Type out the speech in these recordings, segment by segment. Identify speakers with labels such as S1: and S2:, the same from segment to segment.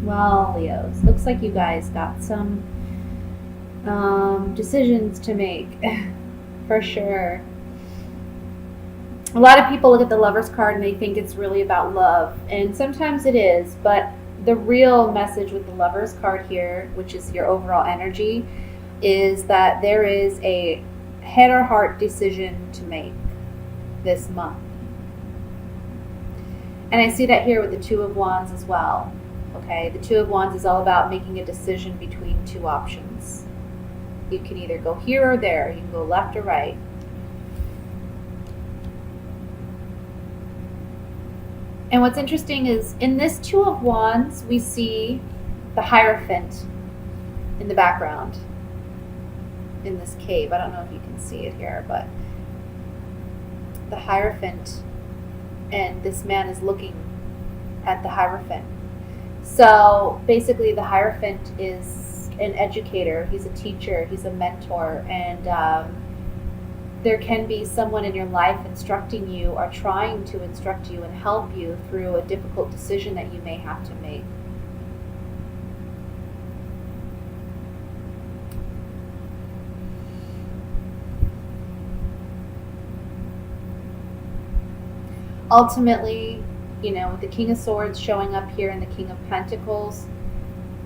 S1: Well, Leos, looks like you guys got some decisions to make for sure. A lot of people look at the Lover's card and they think it's really about love, and sometimes it is, but the real message with the Lover's card here, which is your overall energy, is that there is a head or heart decision to make this month. And I see that here with the Two of Wands as well. Okay, the Two of Wands is all about making a decision between two options. You can either go here or there. You can go left or right. And what's interesting is in this Two of Wands, we see the Hierophant in the background in this cave. I don't know if you can see it here, but the Hierophant, and this man is looking at the Hierophant. So basically the Hierophant is an educator, he's a teacher, he's a mentor, and there can be someone in your life instructing you or trying to instruct you and help you through a difficult decision that you may have to make. Ultimately, with the King of Swords showing up here and the King of Pentacles,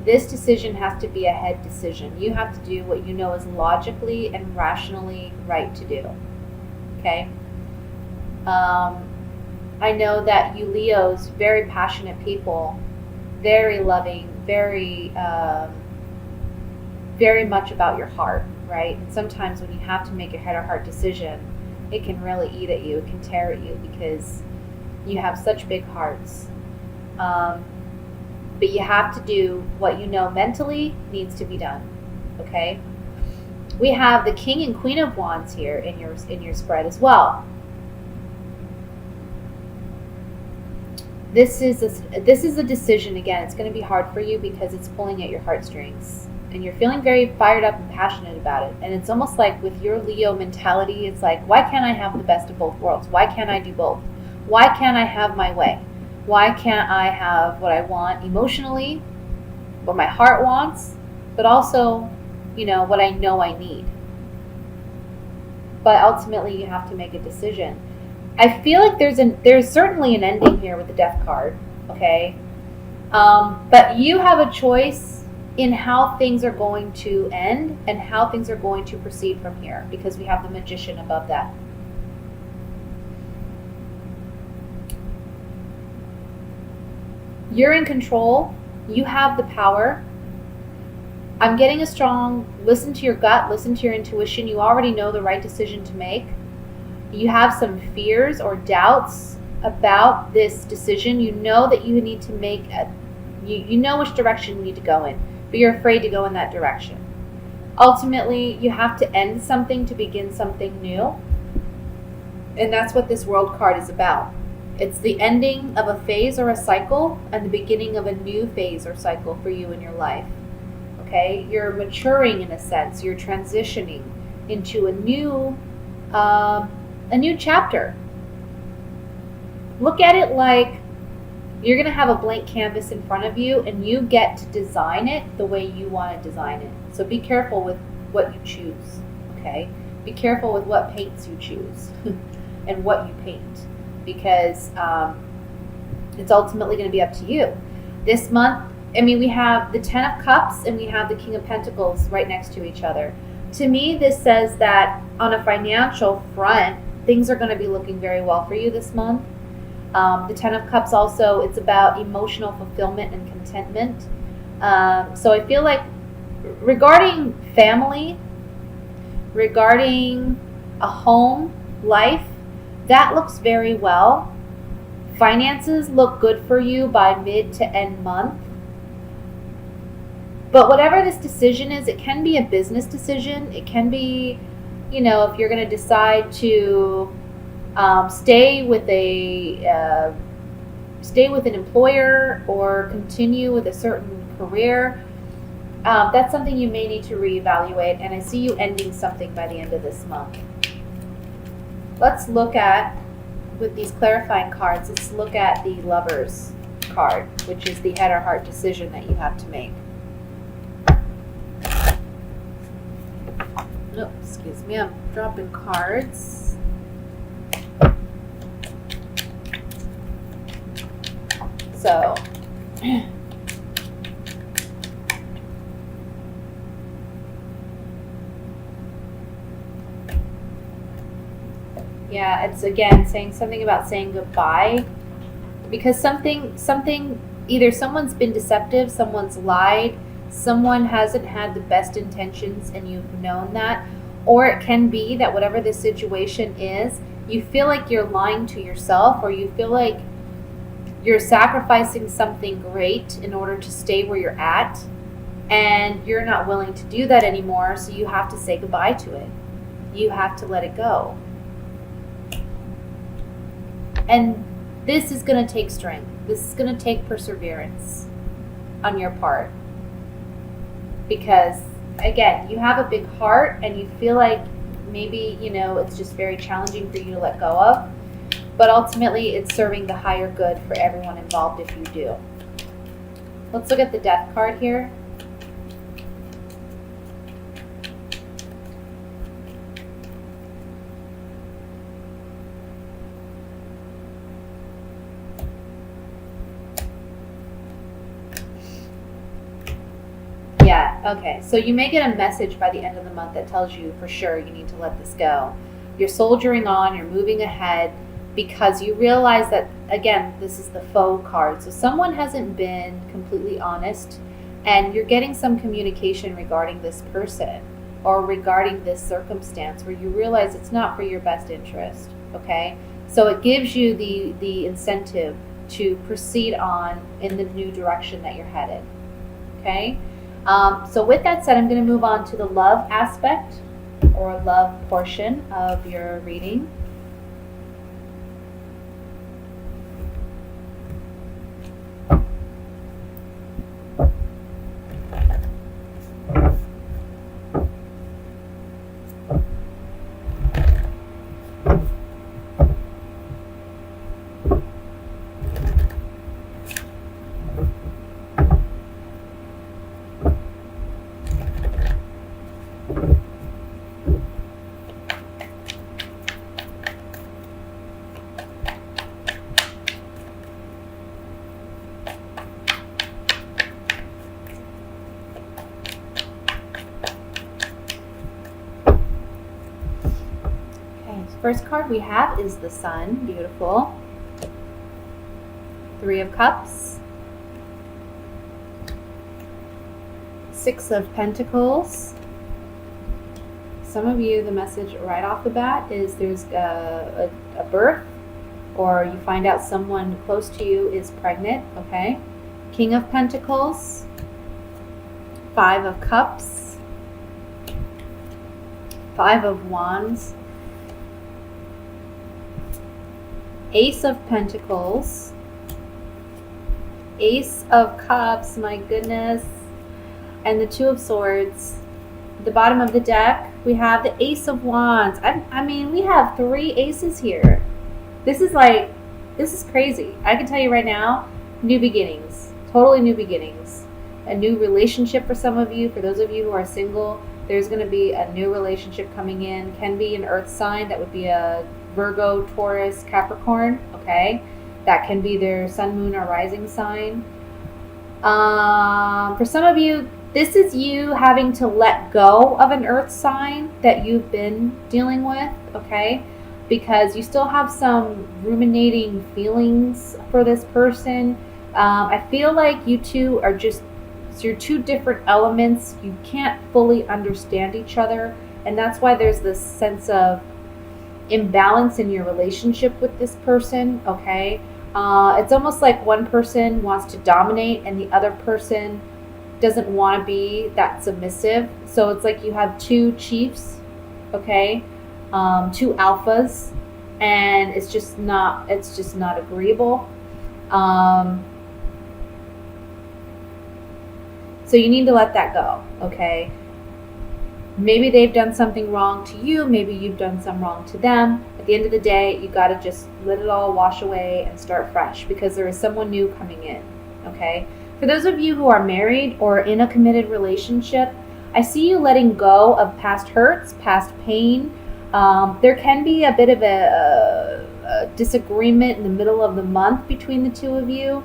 S1: this decision has to be a head decision. You have to do what you know is logically and rationally right to do. Okay? I know that you Leos, very passionate people, very loving, very much about your heart, right? And sometimes when you have to make a head or heart decision, it can really eat at you, it can tear at you because you have such big hearts. But you have to do what you know mentally needs to be done. Okay? We have the King and Queen of Wands here in your spread as well. This is a decision. Again, it's going to be hard for you because it's pulling at your heartstrings, and you're feeling very fired up and passionate about it. And it's almost like with your Leo mentality, it's like, why can't I have the best of both worlds? Why can't I do both? Why can't I have my way? Why can't I have what I want emotionally, what my heart wants, but also, what I know I need? But ultimately, you have to make a decision. I feel like there's certainly an ending here with the Death card, okay? But you have a choice in how things are going to end and how things are going to proceed from here, because we have the Magician above that. You're in control. You have the power. I'm getting a strong, listen to your gut, listen to your intuition. You already know the right decision to make. You have some fears or doubts about this decision. You know that you need to make you know which direction you need to go in, but you're afraid to go in that direction. Ultimately, you have to end something to begin something new. And that's what this World card is about. It's the ending of a phase or a cycle and the beginning of a new phase or cycle for you in your life. Okay? You're maturing in a sense. You're transitioning into a new chapter. Look at it like you're going to have a blank canvas in front of you and you get to design it the way you want to design it. So be careful with what you choose. Okay? Be careful with what paints you choose and what you paint. Because it's ultimately going to be up to you. This month, we have the Ten of Cups and we have the King of Pentacles right next to each other. To me, this says that on a financial front, things are going to be looking very well for you this month. The Ten of Cups also, it's about emotional fulfillment and contentment. So I feel like regarding family, regarding a home life, that looks very well. Finances look good for you by mid to end month. But whatever this decision is, it can be a business decision. It can be, if you're going to decide to stay with an employer or continue with a certain career. That's something you may need to reevaluate. And I see you ending something by the end of this month. Let's look at, with these clarifying cards, let's look at the Lovers card, which is the head or heart decision that you have to make. Oh, excuse me, I'm dropping cards. So, yeah, it's again saying something about saying goodbye, because something either someone's been deceptive, someone's lied, someone hasn't had the best intentions and you've known that, or it can be that whatever the situation is, you feel like you're lying to yourself, or you feel like you're sacrificing something great in order to stay where you're at, and you're not willing to do that anymore, so you have to say goodbye to it. You have to let it go. And this is going to take strength. This is going to take perseverance on your part. Because, again, you have a big heart and you feel like maybe, it's just very challenging for you to let go of. But ultimately, it's serving the higher good for everyone involved if you do. Let's look at the Death card here. Yeah, okay. So you may get a message by the end of the month that tells you for sure you need to let this go. You're soldiering on, you're moving ahead, because you realize that, again, this is the faux card. So someone hasn't been completely honest, and you're getting some communication regarding this person or regarding this circumstance where you realize it's not for your best interest, okay? So it gives you the incentive to proceed on in the new direction that you're headed, okay? So with that said, I'm going to move on to the love aspect or love portion of your reading. First card we have is the Sun. Beautiful. 3 of Cups. 6 of Pentacles. Some of you, the message right off the bat is there's a birth, or you find out someone close to you is pregnant, okay? King of Pentacles. 5 of Cups. 5 of Wands. Ace of Pentacles, Ace of Cups, my goodness, and the 2 of Swords. At the bottom of the deck, we have the Ace of Wands. I mean, we have 3 aces here. This is crazy. I can tell you right now, new beginnings, totally new beginnings. A new relationship for some of you. For those of you who are single, there's going to be a new relationship coming in. Can be an earth sign. That would be a Virgo, Taurus, Capricorn, okay? That can be their sun, moon, or rising sign. For some of you, this is you having to let go of an earth sign that you've been dealing with, okay? Because you still have some ruminating feelings for this person. I feel like you two are you're 2 different elements. You can't fully understand each other, and that's why there's this sense of imbalance in your relationship with this person, okay? It's almost like one person wants to dominate and the other person doesn't want to be that submissive. So it's like you have 2 chiefs, okay? 2 alphas, and it's just not agreeable. So you need to let that go, okay? Maybe they've done something wrong to you. Maybe you've done some wrong to them. At the end of the day, you got to just let it all wash away and start fresh, because there is someone new coming in. okay? For those of you who are married or in a committed relationship, I see you letting go of past hurts, past pain. There can be a bit of a disagreement in the middle of the month between the two of you.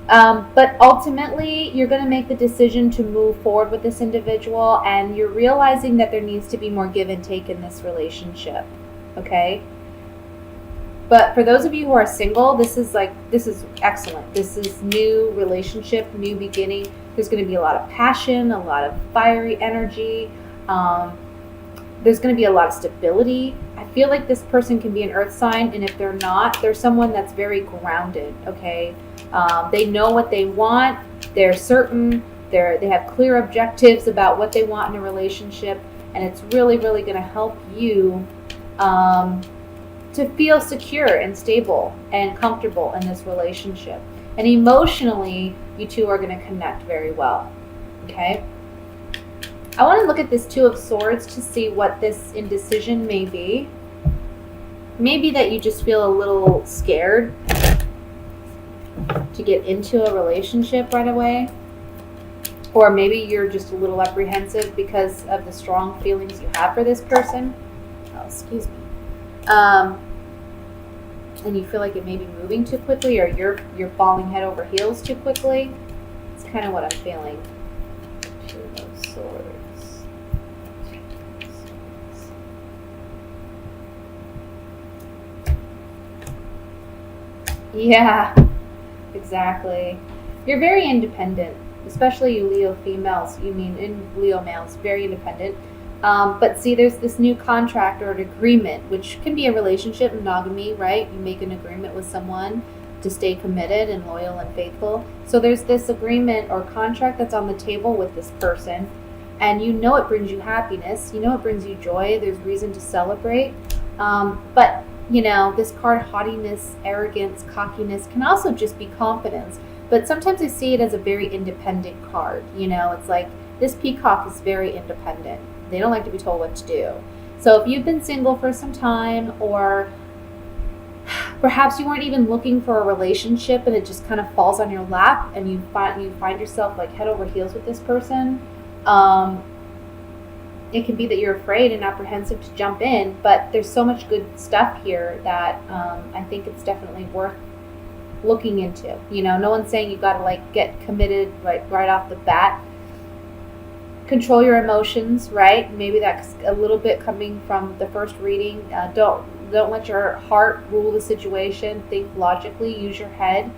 S1: But ultimately, you're going to make the decision to move forward with this individual, and you're realizing that there needs to be more give and take in this relationship, okay? But for those of you who are single, this is excellent. This is new relationship, new beginning. There's going to be a lot of passion, a lot of fiery energy. There's going to be a lot of stability. I feel like this person can be an earth sign, and if they're not, they're someone that's very grounded, okay? They know what they want. They're certain. They have clear objectives about what they want in a relationship, and it's really, really going to help you to feel secure and stable and comfortable in this relationship. And emotionally, you two are going to connect very well, okay? I want to look at this Two of Swords to see what this indecision may be. Maybe that you just feel a little scared to get into a relationship right away. Or maybe you're just a little apprehensive because of the strong feelings you have for this person. Oh, excuse me. And you feel like it may be moving too quickly, or you're falling head over heels too quickly. It's kind of what I'm feeling. Two of Swords. Yeah, exactly. You're very independent, especially you Leo females. In Leo males, very independent. But see, there's this new contract or an agreement, which can be a relationship, monogamy, right? You make an agreement with someone to stay committed and loyal and faithful. So there's this agreement or contract that's on the table with this person, and you know it brings you happiness. You know it brings you joy. There's reason to celebrate. But, this card, haughtiness, arrogance, cockiness, can also just be confidence. But sometimes I see it as a very independent card. It's like this peacock is very independent. They don't like to be told what to do. So if you've been single for some time, or perhaps you weren't even looking for a relationship and it just kind of falls on your lap and you find yourself like head over heels with this person, it can be that you're afraid and apprehensive to jump in, but there's so much good stuff here that I think it's definitely worth looking into. No one's saying you got to get committed right off the bat. Control your emotions, right? Maybe that's a little bit coming from the first reading. Don't let your heart rule the situation. Think logically, use your head.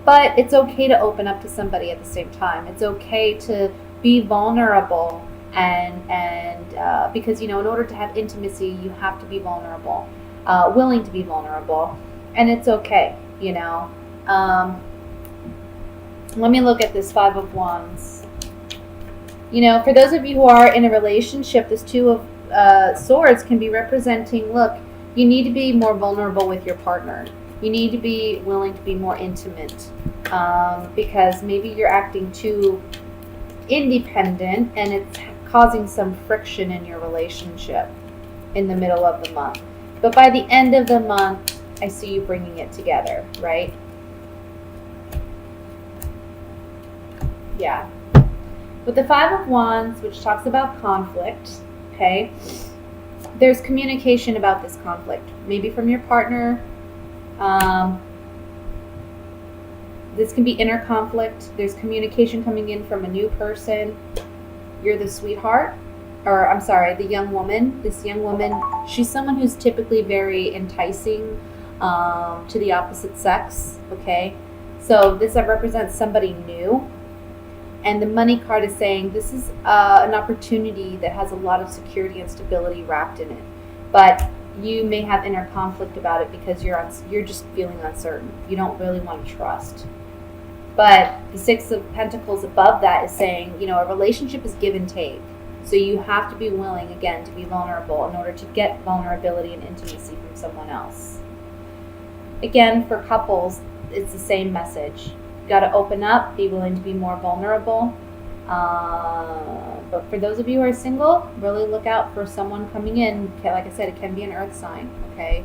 S1: But it's okay to open up to somebody at the same time. It's okay to be vulnerable, and because in order to have intimacy, you have to be vulnerable, willing to be vulnerable, and it's okay. Let me look at this Five of Wands. For those of you who are in a relationship, this Two of Swords can be representing, look, you need to be more vulnerable with your partner. You need to be willing to be more intimate, because maybe you're acting too independent and it's causing some friction in your relationship in the middle of the month. But by the end of the month, I see you bringing it together, right? Yeah. With the Five of Wands, which talks about conflict, okay, there's communication about this conflict, maybe from your partner. This can be inner conflict. There's communication coming in from a new person. You're the sweetheart, or I'm sorry, the young woman. This young woman, she's someone who's typically very enticing to the opposite sex, okay? So this represents somebody new. And the Money card is saying this is an opportunity that has a lot of security and stability wrapped in it. But you may have inner conflict about it because you're just feeling uncertain. You don't really want to trust. But the Six of Pentacles above that is saying, a relationship is give and take. So you have to be willing, again, to be vulnerable in order to get vulnerability and intimacy from someone else. Again, for couples, it's the same message. Got to open up, be willing to be more vulnerable. But for those of you who are single, really look out for someone coming in. Like I said, it can be an earth sign, okay?